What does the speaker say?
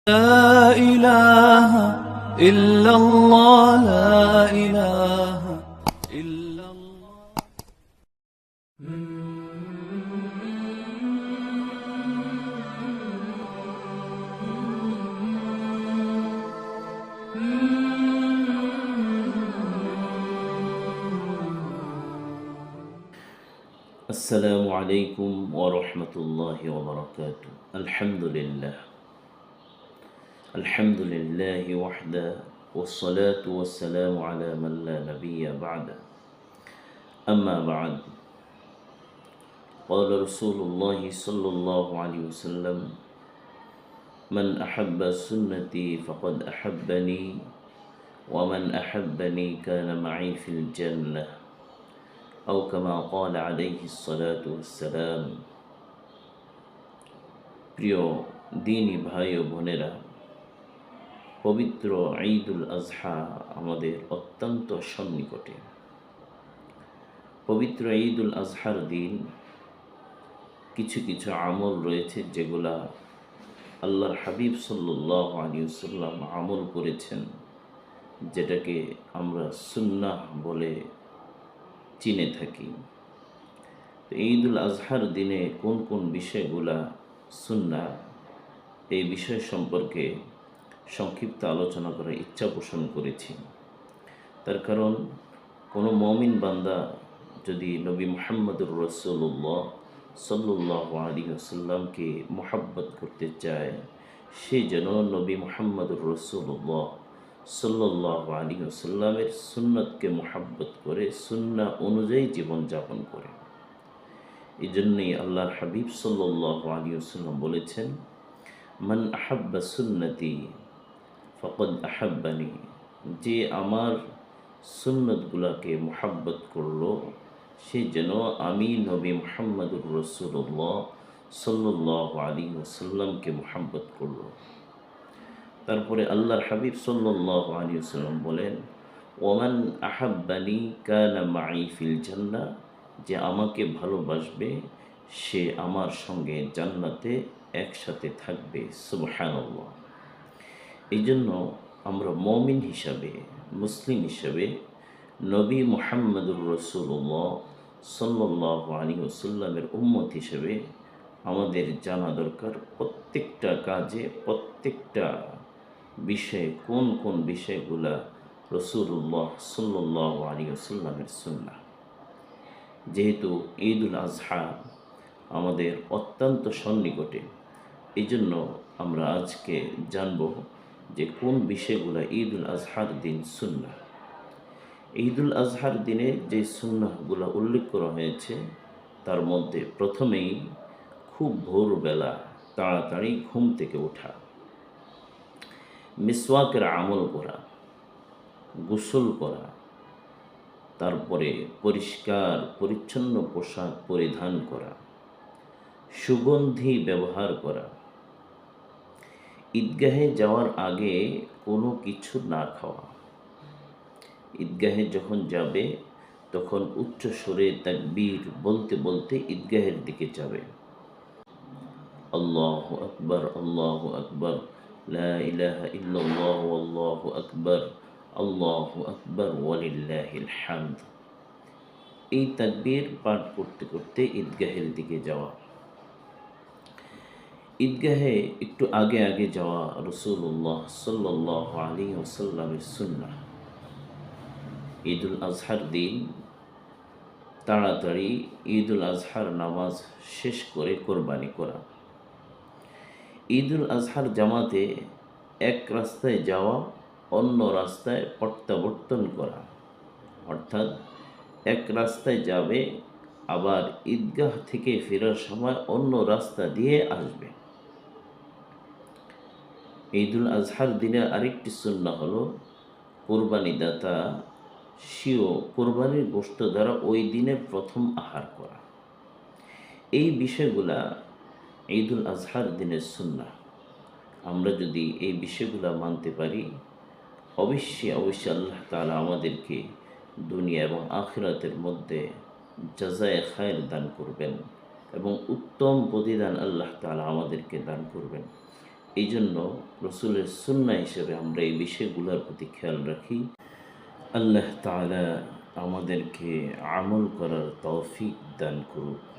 لا إله إلا الله لا إله إلا الله السلام عليكم ورحمة الله وبركاته. الحمد لله وحده، والصلاة والسلام على من لا نبي بعده. أما بعد، قال رسول الله صلى الله عليه وسلم: من أحب سنتي فقد أحبني، ومن أحبني كان معي في الجنة، أو كما قال عليه الصلاة والسلام। প্রিয় দিনী ভাই ও বোনেরা, পবিত্র ঈদুল আজহা আমাদের অত্যন্ত সন্নিকটে। পবিত্র ঈদুল আজহার দিন কিছু কিছু আমল রয়েছে যেগুলা আল্লাহর হাবিব সাল্লাল্লাহু আলাইহি ওয়াসাল্লাম আমল করেছেন, যেটাকে আমরা সুন্নাহ বলে চিনে থাকি। ঈদুল আজহার দিনে কোন কোন বিষয়গুলা সুন্নাহ, এই বিষয় সম্পর্কে সংক্ষিপ্ত আলোচনা করার ইচ্ছা পোষণ করেছি। তার কারণ কোনো মমিন বান্দা যদি নবী মুহাম্মদুর রাসূলুল্লাহ সাল্লাল্লাহু আলাইহি ওয়াসাল্লামকে মুহাব্বত করতে চায়, সে যেন নবী মুহাম্মদুর রাসূলুল্লাহ সাল্লাল্লাহু আলাইহি ওয়াসাল্লামের সুন্নতকে মুহাব্বত করে সুন্নাহ অনুযায়ী জীবনযাপন করে। এই জন্যই আল্লাহর হাবিব সাল্লাল্লাহু আলাইহি ওয়াসাল্লাম বলেছেন, মান আহাব্বা সুন্নতি ফকদ আহাব্বানি, যে আমার সুন্নতগুলাকে মুহাব্বত করলো, সে যেন আমি নবী মুহাম্মদুর রাসূলুল্লাহ সাল্লাল্লাহু আলাইহি ওয়াসাল্লামকে মুহাব্বত করলো। তারপরে আল্লাহর হাবিব সাল্লাল্লাহু আলাইহি ওয়াসাল্লাম বলেন, ওমান আহাব্বানি কানা মাই ফিল জান্নাহ, যে আমাকে ভালোবাসবে সে আমার সঙ্গে জান্নাতে একসাথে থাকবে। সুবহানাল্লাহ। এই জন্য আমরা মুমিন হিসাবে, মুসলিম হিসাবে নবী মুহাম্মদুর রাসূলুল্লাহ সাল্লাল্লাহু আলাইহি ওয়াসাল্লামের উম্মত হিসেবে আমাদের জানা দরকার প্রত্যেকটা কাজে, প্রত্যেকটা বিষয়ে কোন কোন বিষয়গুলা রাসূলুল্লাহ সাল্লাল্লাহু আলাইহি ওয়াসাল্লামের সুন্নাহ। যেহেতু ঈদুল আজহা আমাদের অত্যন্ত সন্নিকটে, এই জন্য আমরা আজকে জানব যে কোন বিষয়গুলো ঈদুল আজহার দিন সুন্নাহ। ঈদুল আজহার দিনে যে সুন্নাহগুলো উল্লেখ করা হয়েছে, তার মধ্যে প্রথমেই খুব ভোরবেলা তাড়াতাড়ি ঘুম থেকে ওঠা, মিসওয়াকের আমল করা, গোসল করা, তারপরে পরিষ্কার পরিচ্ছন্ন পোশাক পরিধান করা, সুগন্ধি ব্যবহার করা, ঈদগাহে যাওয়ার আগে কোনো কিছু না খাওয়া, ঈদগাহে যখন যাবে তখন উচ্চ স্বরে তাকবীর বলতে বলতে ঈদগাহের দিকে যাবে। আল্লাহু আকবার, আল্লাহু আকবার, লা ইলাহা ইল্লাল্লাহ, আল্লাহু আকবার, আল্লাহু আকবার, ওয়ালিল্লাহিল হামদ। এই তাকবীর পাঠ করতে করতে ঈদগাহের দিকে যাওয়া। ঈদগাহে একটু আগে আগে যাওয়া রাসূলুল্লাহ সাল্লাল্লাহু আলাইহি ওয়াসাল্লামের সুন্নাহ। ঈদুল আজহার দিন তাড়াতাড়ি ঈদুল আজহার নামাজ শেষ করে কোরবানি করা। ঈদুল আজহার জামাতে এক রাস্তায় যাওয়া, অন্য রাস্তায় প্রত্যাবর্তন করা, অর্থাৎ এক রাস্তায় যাবে, আবার ঈদগাহ থেকে ফেরার সময় অন্য রাস্তা দিয়ে আসবে। ঈদুল আজহার দিনে আরেকটি সুন্নাহ হলো কোরবানি দাতা স্বীয় কোরবানির গোশত দ্বারা ওই দিনের প্রথম আহার করা। এই বিষয়গুলা ঈদুল আজহার দিনের সুন্নাহ। আমরা যদি এই বিষয়গুলা মানতে পারি, অবশ্যই অবশ্যই আল্লাহ তাআলা আমাদেরকে দুনিয়া এবং আখিরাতের মধ্যে জাযায়ে খায়ের দান করবেন এবং উত্তম প্রতিদান আল্লাহ তাআলা আমাদেরকে দান করবেন। এই জন্য রসুলের সুন্নাহ হিসেবে আমরা এই বিষয়গুলোর প্রতি খেয়াল রাখি। আল্লাহ তাআলা আমাদেরকে আমল করার তৌফিক দান করুক।